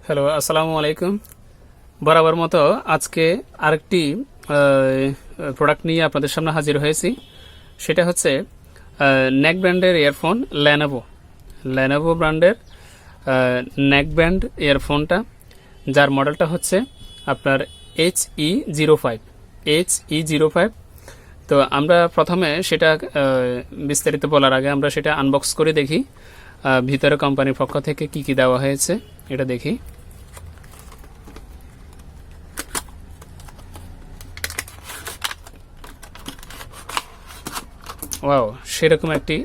Hello, আসসালামু আলাইকুম। বরাবর মতো আজকে আরেকটি প্রোডাক্ট নিয়ে আপনাদের সামনে হাজির হয়েছি। সেটা হচ্ছে নেক ব্র্যান্ডের ইয়ারফোন, ল্যানোভো ব্র্যান্ডের নেকব্যান্ড ইয়ারফোনটা, যার মডেলটা হচ্ছে আপনার HE05। তো আমরা প্রথমে সেটা বিস্তারিত বলার আগে আমরা সেটা আনবক্স করে দেখি ভিতরে কোম্পানির পক্ষ থেকে কি কি দেওয়া হয়েছে এটা দেখি। ওয়াও, সেরকম একটি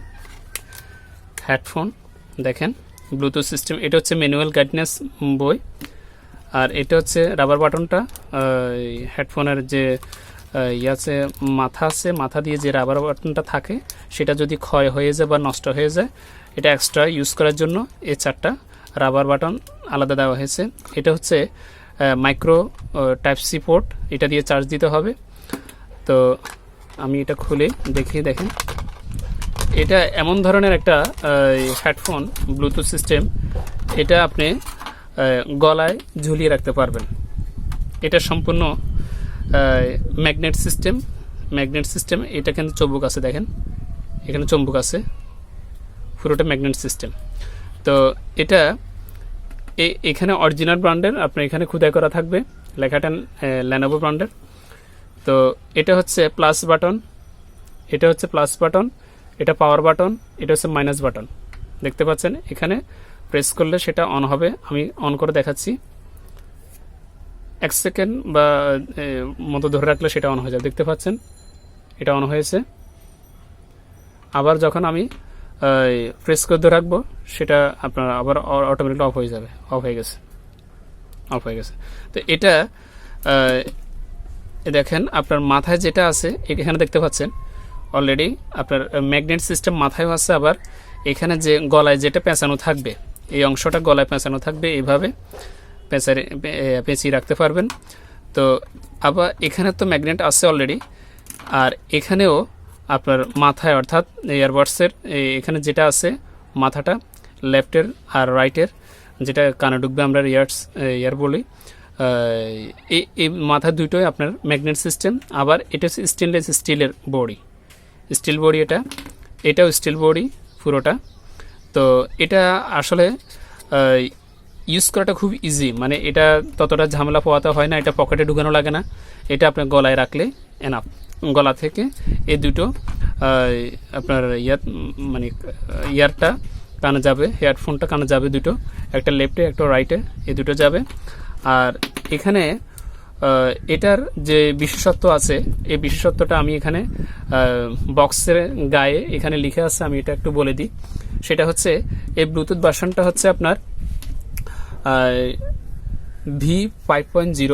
হেডফোন দেখেন, ব্লুটুথ সিস্টেম। এটা হচ্ছে ম্যানুয়াল গাইডনেস বই, আর এটা হচ্ছে রাবার বাটনটা। হেডফোনের যে আছে মাথা দিয়ে যে রাবার বাটনটা থাকে, সেটা যদি ক্ষয় হয়ে যায় বা নষ্ট হয়ে যায়, এটা এক্সট্রা ইউজ করার জন্য এই 4টা রাবার বাটন আলাদা দেওয়া হয়েছে। এটা হচ্ছে মাইক্রো টাইপ সি পোর্ট, এটা দিয়ে চার্জ দিতে হবে। তো আমি এটা খুলে দেখিয়ে দেখেন, এটা এমন ধরনের একটা হেডফোন ব্লুটুথ সিস্টেম, এটা আপনি গলায় ঝুলিয়ে রাখতে পারবেন। এটা সম্পূর্ণ ম্যাগনেট সিস্টেম। এটা কিন্তু চুম্বক আছে, দেখেন এখানে চুম্বক আছে, পুরোটা ম্যাগনেট সিস্টেম। তো এটা এখানে অরিজিনাল ব্র্যান্ডের, আপনার এখানে খোদাই করা থাকবে লেখাটা লেনোভো ব্র্যান্ডের। তো এটা হচ্ছে প্লাস বাটন, এটা পাওয়ার বাটন, এটা হচ্ছে মাইনাস বাটন। দেখতে পাচ্ছেন এখানে প্রেস করলে সেটা অন হবে। আমি অন করে দেখাচ্ছি, 1 সেকেন্ড বা মতো ধরে রাখলে সেটা অন হয়ে যাবে। দেখতে পাচ্ছেন এটা অন হয়েছে। আবার যখন আমি প্রেস করে ধরে রাখবো, সেটা আপনার আবার অটোমেটিকলি অফ হয়ে যাবে। অফ হয়ে গেছে। তো এটা দেখেন, আপনার মাথায় যেটা আছে এখানে দেখতে পাচ্ছেন অলরেডি আপনার ম্যাগনেট সিস্টেম মাথায় আছে। আবার এখানে যে গলায় যেটা পেঁচানো থাকবে, এই অংশটা গলায় পেঁচানো থাকবে, এইভাবে পেঁচিয়ে রাখতে পারবেন। তো আবার এখানে তো ম্যাগনেট আছে অলরেডি, আর এখানেও আপনার মাথায় অর্থাৎ ইয়ারবাডসের এখানে যেটা আছে মাথাটা, লেফটের আর রাইটের যেটা কানে ঢুকবে, আমরা ইয়ার বলি, এই মাথা দুটোই আপনার ম্যাগনেট সিস্টেম। আবার এটা হচ্ছে স্টেনলেস স্টিলের বডি, এটাও স্টিল বডি পুরোটা। তো এটা আসলে ইউজ করাটা খুব ইজি, মানে এটা ততটা ঝামেলা পোয়াতে হয় না, এটা পকেটে ঢুকানো লাগে না। এটা আপনার গলায় রাখলে এনাফ। গলা থেকে এই দুটো আপনার ইয়ারটা কানে যাবে, হেডফোনটা কানে যাবে দুটো, একটা লেফটে একটা রাইটে, এই দুটো যাবে। আর এখানে এটার যে বিশেষত্ব আছে, এই বিশেষত্বটা আমি এখানে বক্সের গায়ে এখানে লিখে আছে, আমি এটা একটু বলে দিই। সেটা হচ্ছে এই ব্লুটুথ ভার্সনটা হচ্ছে আপনার V5.0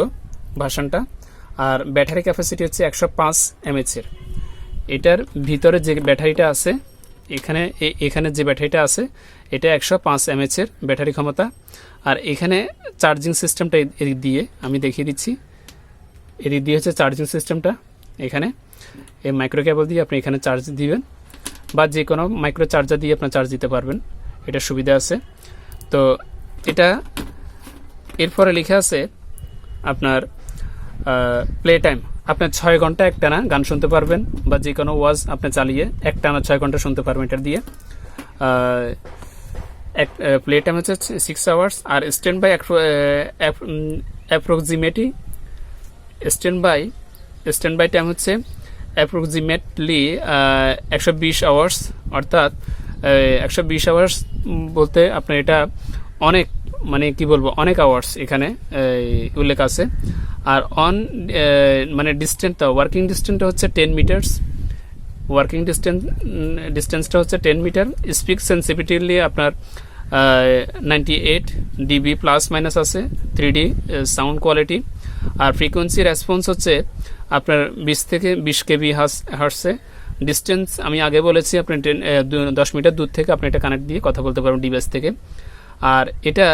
ভার্সনটা, আর ব্যাটারি ক্যাপাসিটি হচ্ছে 105 mAh এর। এটার ভিতরে যে ব্যাটারিটা আছে, এখানে যে ব্যাটারিটা আছে, এটা 105 mAh এর ব্যাটারি ক্ষমতা। আর এখানে চার্জিং সিস্টেমটা এদিক দিয়ে আমি দেখিয়ে দিচ্ছি। এদিক দিয়ে হচ্ছে চার্জিং সিস্টেমটা, এখানে এই মাইক্রো কেবল দিয়ে আপনি এখানে চার্জ দিবেন, বা যে কোনো মাইক্রো চার্জার দিয়ে আপনার চার্জ দিতে পারবেন, এটা সুবিধা আছে। তো এটা এরপরে লেখা আছে আপনার প্লে টাইম, আপনার 6 ঘন্টা একটানা গান শুনতে পারবেন, বা যে কোনো ওয়াজ আপনি চালিয়ে একটানা 6 ঘন্টা শুনতে পারবেন এটার দিয়ে। প্লে টাইম হচ্ছে 6 আওয়ার্স। আর standby approximately standby time হচ্ছে অ্যাপ্রক্সিমেটলি 120 আওয়ার্স, অর্থাৎ 120 আওয়ার্স বলতে আপনার এটা অনেক, মানে কি বলবো, অনেক আওয়ার্স এখানে উল্লেখ আছে। আর মানে ডিস্টেন্সটা, ওয়ার্কিং ডিস্টেন্সটা হচ্ছে 10 মিটার্স, ডিস্টেন্সটা হচ্ছে 10 মিটার। স্পিক সেন্সিটিভিটি আপনার 98 dB প্লাস মাইনাস আছে, 3D সাউন্ড কোয়ালিটি। আর ফ্রিকোয়েন্সি রেসপন্স হচ্ছে আপনার 20 থেকে 20 kb হার্টসে। ডিস্টেন্স আমি আগে বলেছি, আপনি 10 মিটার দূর থেকে আপনি এটা কানেক্ট দিয়ে কথা বলতে পারবেন ডিভাইস থেকে। আর এটা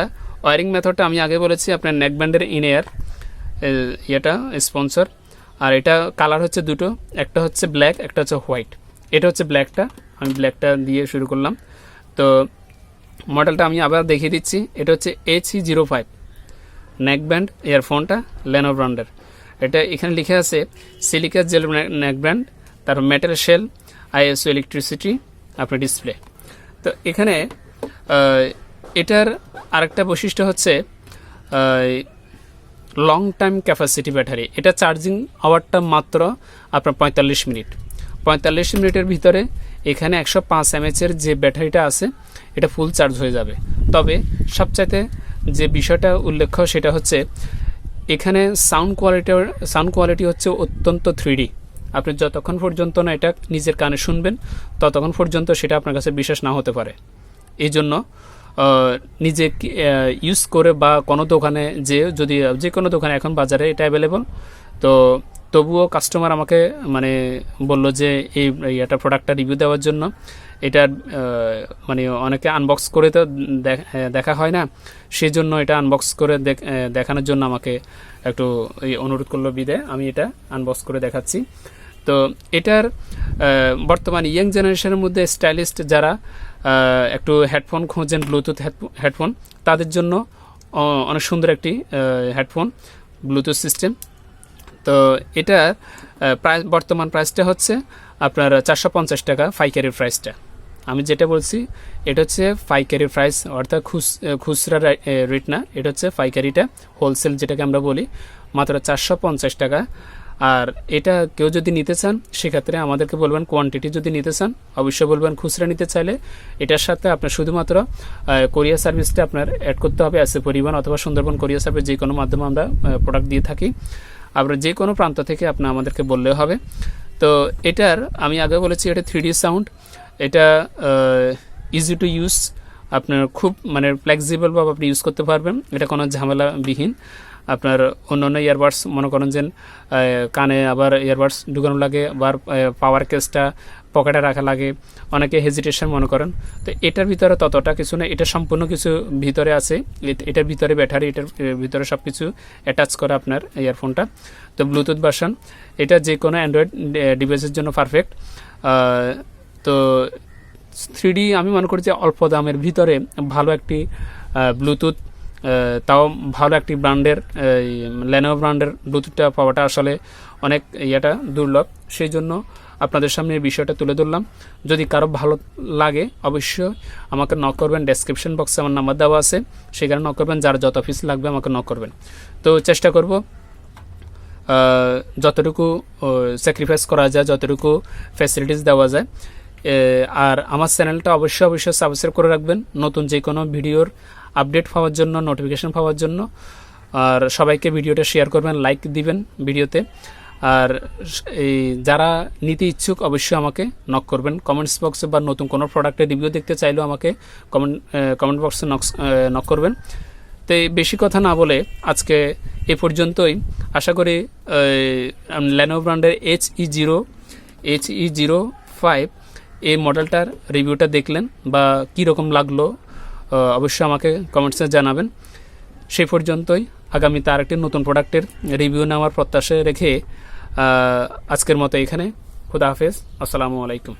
ওয়ারিং মেথডটা আমি আগে বলেছি, আপনার নেকব্যান্ডের ইন এয়ার এটা স্পন্সর। আর এটা কালার হচ্ছে দুটো, একটা হচ্ছে ব্ল্যাক, একটা হচ্ছে হোয়াইট। এটা হচ্ছে ব্ল্যাকটা, আমি ব্ল্যাকটা দিয়ে শুরু করলাম। তো মডেলটা আমি আবার দেখিয়ে দিচ্ছি, এটা হচ্ছে HE05 নেকব্যান্ড ইয়ারফোনটা Lenovo ব্র্যান্ডের। এটা এখানে লিখে আছে সিলিকা জেল নেকব্যান্ড, তারপর মেটাল শেল, ISO ইলেকট্রিসিটি, আপনার ডিসপ্লে। তো এখানে এটার আরেকটা বৈশিষ্ট্য হচ্ছে লং টাইম ক্যাপাসিটি ব্যাটারি। এটা চার্জিং আওয়ারটা মাত্র আপনার 45 মিনিট। 45 মিনিটের ভিতরে এখানে 105 mAh যে ব্যাটারিটা আছে এটা ফুল চার্জ হয়ে যাবে। তবে সবচাইতে যে বিষয়টা উল্লেখ্য সেটা হচ্ছে এখানে সাউন্ড কোয়ালিটি হচ্ছে অত্যন্ত 3D। আপনি যতক্ষণ পর্যন্ত না এটা নিজের কানে শুনবেন ততক্ষণ পর্যন্ত সেটা আপনার কাছে বিশ্বাস না হতে পারে। এই জন্য নিজে ইউজ করে বা কোনো দোকানে যদি যে কোনো দোকানে এখন বাজারে এটা অ্যাভেলেবল, তো তবুও কাস্টমার আমাকে মানে বললো যে এটা প্রোডাক্টটা রিভিউ দেওয়ার জন্য। এটার মানে অনেকে আনবক্স করে তো দেখা হয় না, সেই জন্য এটা আনবক্স করে দেখানোর জন্য আমাকে একটু অনুরোধ করলো বিদায় আমি এটা আনবক্স করে দেখাচ্ছি। তো এটার বর্তমান ইয়াং জেনারেশনের মধ্যে স্টাইলিস্ট যারা একটু হেডফোন খোঁজেন, ব্লুটুথ হেডফোন, তাদের জন্য অনেক সুন্দর একটি হেডফোন ব্লুটুথ সিস্টেম। তো এটা বর্তমান প্রাইসটা হচ্ছে আপনার 450 টাকা পাইকারি প্রাইসটা। আমি যেটা বলছি এটা হচ্ছে পাইকারি প্রাইস, অর্থাৎ খুচরা রেট না, এটা হচ্ছে পাইকারিটা, হোলসেল যেটাকে আমরা বলি, মাত্র 450 টাকা। আর এটা কেউ যদি নিতে চান সেক্ষেত্রে আমাদেরকে বলবেন, কোয়ান্টিটি যদি নিতে চান অবশ্যই বলবেন। খুচরা নিতে চাইলে এটার সাথে আপনার শুধুমাত্র কোরিয়ার সার্ভিসটা আপনার অ্যাড করতে হবে, আছে পরিবহন অথবা সুন্দরবন কোরিয়ার সার্ভিস, যে কোনো মাধ্যমে আমরা প্রোডাক্ট দিয়ে থাকি। আপনার যে কোনো প্রান্ত থেকে আপনার আমাদেরকে বললেও হবে। তো এটার আমি আগে বলেছি এটা 3D সাউন্ড, এটা ইজি টু ইউজ, আপনার খুব মানে ফ্লেক্সিবলভাবে আপনি ইউজ করতে পারবেন, এটা কোনো ঝামেলাবিহীন। আপনার অন্যান্য ইয়ারবাডস মনে করেন যে কানে আবার ইয়ারবাডস ঢুকানো লাগে, আবার পাওয়ার কেসটা পকেটে রাখা লাগে, অনেকে হেজিটেশন মনে করেন। তো এটার ভিতরে ততটা কিছু না, এটা সম্পূর্ণ কিছু ভিতরে আছে। এটার ভিতরে ব্যাটারি, এটার ভিতরে সব কিছু অ্যাটাচ করা আপনার ইয়ারফোনটা। তো ব্লুটুথ ভার্সন, এটা যে কোনো অ্যান্ড্রয়েড ডিভাইসের জন্য পারফেক্ট। তো 3D আমি মনে করি যে অল্প দামের ভিতরে ভালো একটি ব্লুটুথ, তাও ভালো একটি ব্র্যান্ডের Lenovo ব্র্যান্ডের ব্লুটুথটা পাওয়াটা আসলে অনেক দুর্লভ। সেই জন্য আপনাদের সামনে এই বিষয়টা তুলে ধরলাম। যদি কারো ভালো লাগে অবশ্যই আমাকে নক করবেন, ডেসক্রিপশন বক্সে আমার নাম্বার দেওয়া আছে, সেখানে নক করবেন। যার যত পিস লাগবে আমাকে নক করবেন। তো চেষ্টা করব যতটুকু স্যাক্রিফাইস করা যায়, যতটুকু ফ্যাসিলিটিস দেওয়া যায়। আর আমার চ্যানেলটা অবশ্যই সাবস্ক্রাইব করে রাখবেন নতুন যে কোনো ভিডিওর আপডেট পাওয়ার জন্য, নোটিফিকেশন পাওয়ার জন্য। আর সবাইকে ভিডিওটা শেয়ার করবেন, লাইক দিবেন ভিডিওতে। আর এই যারা নিতে ইচ্ছুক অবশ্যই আমাকে নক করবেন কমেন্টস বক্সে, বা নতুন কোনো প্রোডাক্টের রিভিউ দেখতে চাইলেও আমাকে কমেন্ট বক্সে নক করবেন। তো বেশি কথা না বলে আজকে এ পর্যন্তই। আশা করি Lenovo ব্র্যান্ডের HE05 এই মডেলটার রিভিউটা দেখলেন বা কীরকম লাগলো অবশ্যই আমাকে কমেন্টসে জানাবেন। সেই পর্যন্তই, আগামীতে আরেকটি নতুন প্রোডাক্টের রিভিউ নেওয়ার প্রত্যাশা রেখে আজকের মতো এখানে। খুদা হাফেজ, আসসালামু আলাইকুম।